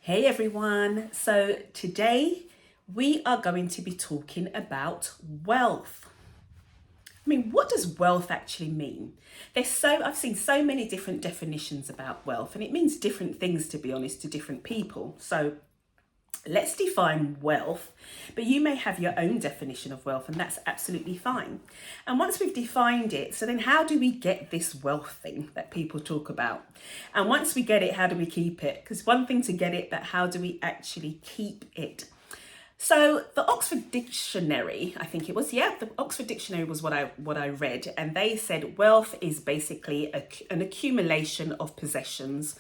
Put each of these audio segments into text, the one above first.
Hey everyone, so today we are going to be talking about wealth. What does wealth actually mean? I've seen so many different definitions about wealth, and it means different things, to be honest, to different people. So let's define wealth, but you may have your own definition of wealth, and that's absolutely fine. And once we've defined it, so then how do we get this wealth thing that people talk about? And once we get it, how do we keep it? Because one thing to get it, but how do we actually keep it? So the Oxford Dictionary, I think it was, the Oxford Dictionary was what I read, and they said wealth is basically an accumulation of possessions.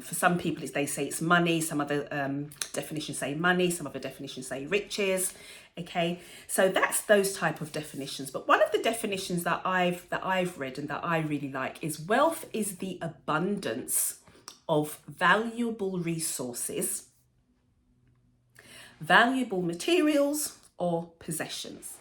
For some people, they say it's money. Some other definitions say money. Some other definitions say riches. Okay, so that's those type of definitions. But one of the definitions that I've read and that I really like is wealth is the abundance of valuable resources, valuable materials, or possessions.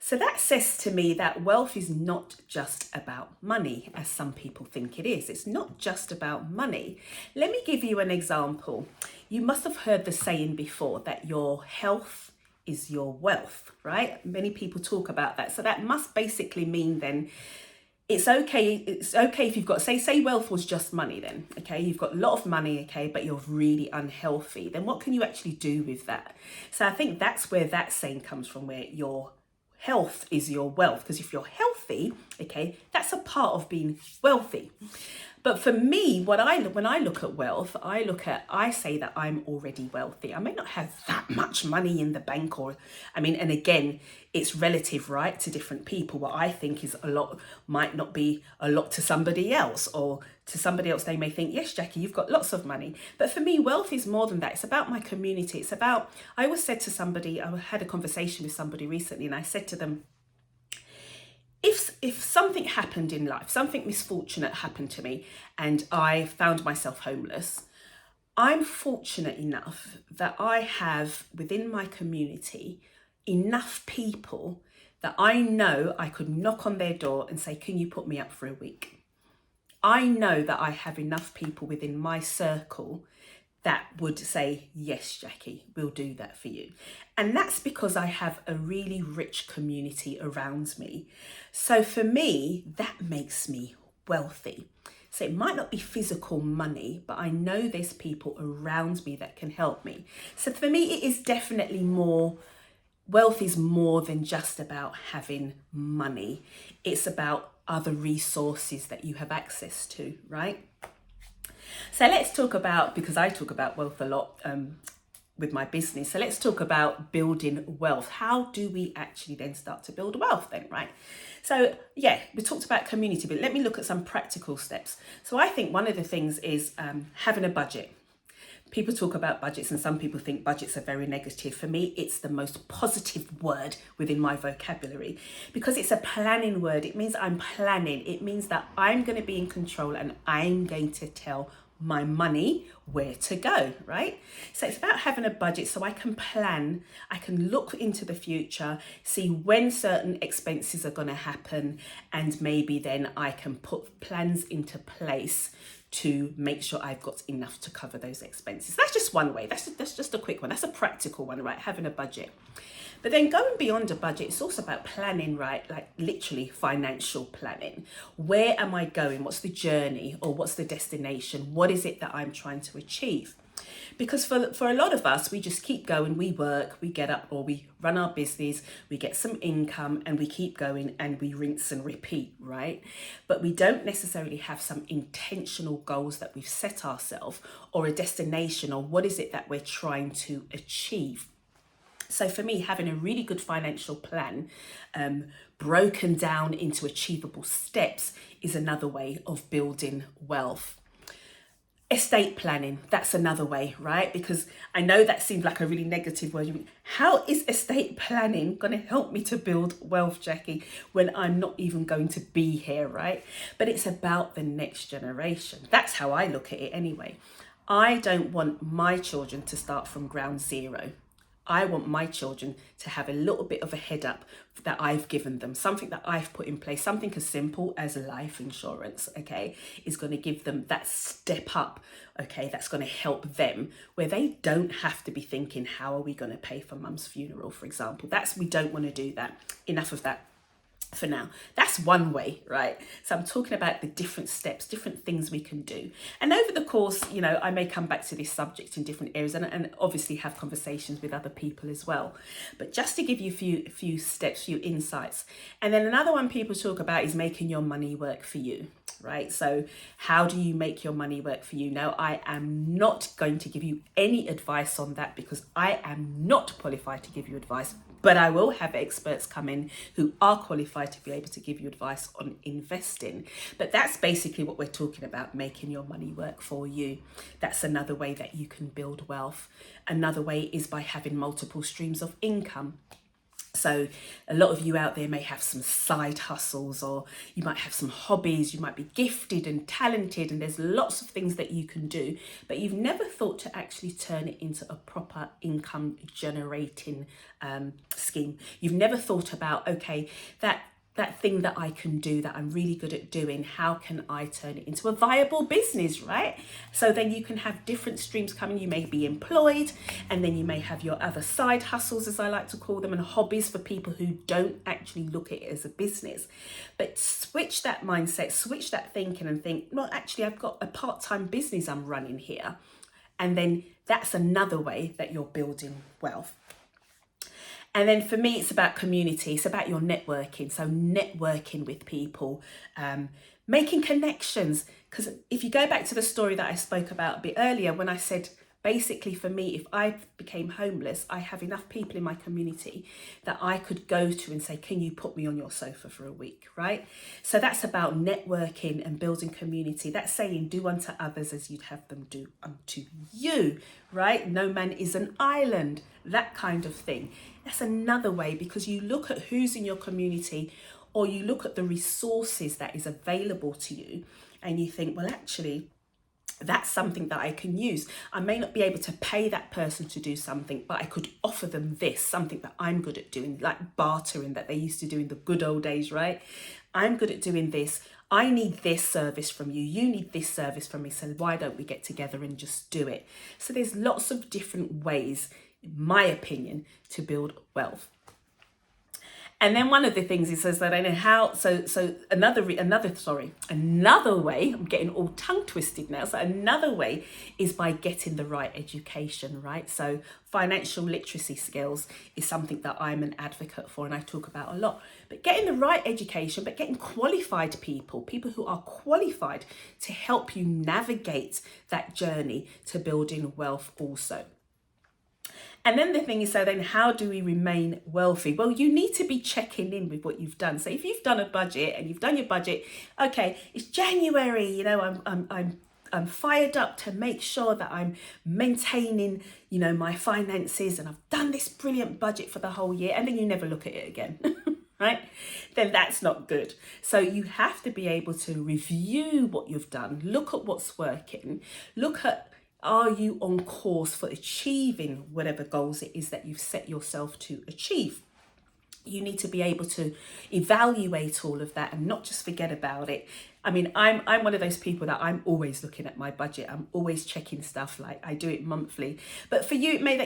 So that says to me that wealth is not just about money, as some people think it is. It's not just about money. Let me give you an example. You must have heard the saying before that your health is your wealth, right? Many people talk about that. So that must basically mean then it's okay if you've got, say wealth was just money then, okay? You've got a lot of money, okay, but you're really unhealthy. Then what can you actually do with that? So I think that's where that saying comes from, where your health is your wealth, because if you're healthy, okay, that's a part of being wealthy. But for me, when I look at wealth, I say that I'm already wealthy. I may not have that much money in the bank, and again, it's relative, right, to different people. What I think is a lot might not be a lot to somebody else, or to somebody else they may think, yes, Jackie, you've got lots of money. But for me, wealth is more than that. It's about my community. It's about, I always said to somebody, I had a conversation with somebody recently, and I said to them, if something happened in life, something misfortunate happened to me, and I found myself homeless, I'm fortunate enough that I have within my community enough people that I know I could knock on their door and say, can you put me up for a week? I know that I have enough people within my circle that would say, yes, Jackie, we'll do that for you. And that's because I have a really rich community around me. So for me, that makes me wealthy. So it might not be physical money, but I know there's people around me that can help me. So for me, it is definitely more, wealth is more than just about having money. It's about other resources that you have access to, right? So let's talk about, because I talk about wealth a lot with my business. So let's talk about building wealth. How do we actually then start to build wealth then, right? So yeah, we talked about community, but let me look at some practical steps. So I think one of the things is having a budget. People talk about budgets, and some people think budgets are very negative. For me, it's the most positive word within my vocabulary, because it's a planning word. It means I'm planning. It means that I'm going to be in control, and I'm going to tell my money where to go, right? So it's about having a budget so I can plan, I can look into the future, see when certain expenses are going to happen, and maybe then I can put plans into place to make sure I've got enough to cover those expenses. That's just one way. That's just a quick one. That's a practical one, right? Having a budget. But then going beyond a budget, it's also about planning, right? Like literally financial planning. Where am I going? What's the journey, or what's the destination? What is it that I'm trying to achieve? Because for a lot of us, we just keep going, we work, we get up, or we run our business, we get some income, and we keep going, and we rinse and repeat, right? But we don't necessarily have some intentional goals that we've set ourselves, or a destination, or what is it that we're trying to achieve. So for me, having a really good financial plan, broken down into achievable steps, is another way of building wealth. Estate planning, that's another way, right? Because I know that seems like a really negative word. How is estate planning going to help me to build wealth, Jackie, when I'm not even going to be here, right? But it's about the next generation. That's how I look at it anyway. I don't want my children to start from ground zero. I want my children to have a little bit of a head up that I've given them, something that I've put in place, something as simple as life insurance, okay, is going to give them that step up, okay, that's going to help them where they don't have to be thinking, how are we going to pay for mum's funeral, for example. We don't want to do that. Enough of that for now. That's one way, right? So I'm talking about the different steps, different things we can do. And over the course, I may come back to this subject in different areas and obviously have conversations with other people as well. But just to give you a few steps, few insights. And then another one people talk about is making your money work for you, right? So how do you make your money work for you? Now, I am not going to give you any advice on that because I am not qualified to give you advice. But I will have experts come in who are qualified to be able to give you advice on investing. But that's basically what we're talking about, making your money work for you. That's another way that you can build wealth. Another way is by having multiple streams of income. So a lot of you out there may have some side hustles, or you might have some hobbies, you might be gifted and talented, and there's lots of things that you can do, but you've never thought to actually turn it into a proper income generating scheme. You've never thought about, okay, that thing that I can do that I'm really good at doing, how can I turn it into a viable business, right? So then you can have different streams coming. You may be employed, and then you may have your other side hustles, as I like to call them, and hobbies for people who don't actually look at it as a business. But switch that mindset, switch that thinking and think, well, actually, I've got a part-time business I'm running here. And then that's another way that you're building wealth. And then for me, it's about community. It's about your networking. So networking with people, making connections. Because if you go back to the story that I spoke about a bit earlier, when I said, basically for me, if I became homeless, I have enough people in my community that I could go to and say, can you put me on your sofa for a week, right? So that's about networking and building community. That's saying do unto others as you'd have them do unto you, right? No man is an island, that kind of thing. That's another way, because you look at who's in your community, or you look at the resources that is available to you, and you think, well, actually, that's something that I can use. I may not be able to pay that person to do something, but I could offer them this, something that I'm good at doing, like bartering that they used to do in the good old days, right? I'm good at doing this. I need this service from you. You need this service from me. So why don't we get together and just do it? So there's lots of different ways, in my opinion, to build wealth. And then one of the things he says that I know how, another way, I'm getting all tongue twisted now. So another way is by getting the right education, right? So financial literacy skills is something that I'm an advocate for and I talk about a lot. But getting the right education, but getting qualified people who are qualified to help you navigate that journey to building wealth also. And then the thing is, so then how do we remain wealthy? Well, you need to be checking in with what you've done. So if you've done a budget and you've done your budget, okay, it's January, I'm fired up to make sure that I'm maintaining, my finances, and I've done this brilliant budget for the whole year, and then you never look at it again. Right? Then that's not good. So you have to be able to review what you've done, look at what's working, look at, are you on course for achieving whatever goals it is that you've set yourself to achieve? You need to be able to evaluate all of that and not just forget about it. I mean, I'm one of those people that I'm always looking at my budget. I'm always checking stuff, like I do it monthly. But for you, it may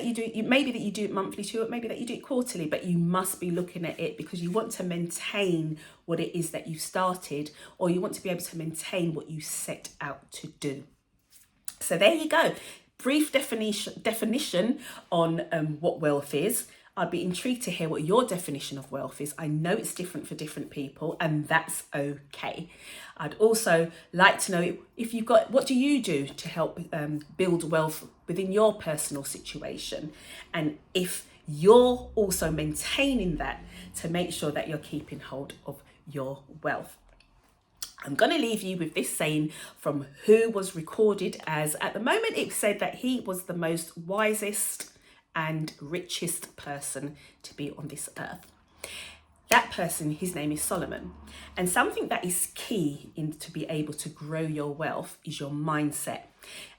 maybe that you do it monthly too, or maybe that you do it quarterly, but you must be looking at it because you want to maintain what it is that you started, or you want to be able to maintain what you set out to do. So there you go. Brief definition on what wealth is. I'd be intrigued to hear what your definition of wealth is. I know it's different for different people, and that's okay. I'd also like to know what do you do to help build wealth within your personal situation, and if you're also maintaining that to make sure that you're keeping hold of your wealth. I'm going to leave you with this saying from who was recorded as, at the moment, it said that he was the most wisest and richest person to be on this earth. That person, his name is Solomon. And something that is key to be able to grow your wealth is your mindset.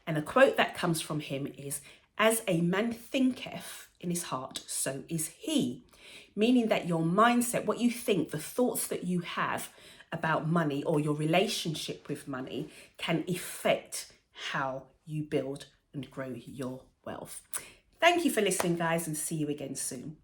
And a quote that comes from him is, As a man thinketh in his heart, so is he. Meaning that your mindset, what you think, the thoughts that you have about money or your relationship with money can affect how you build and grow your wealth. Thank you for listening, guys, and see you again soon.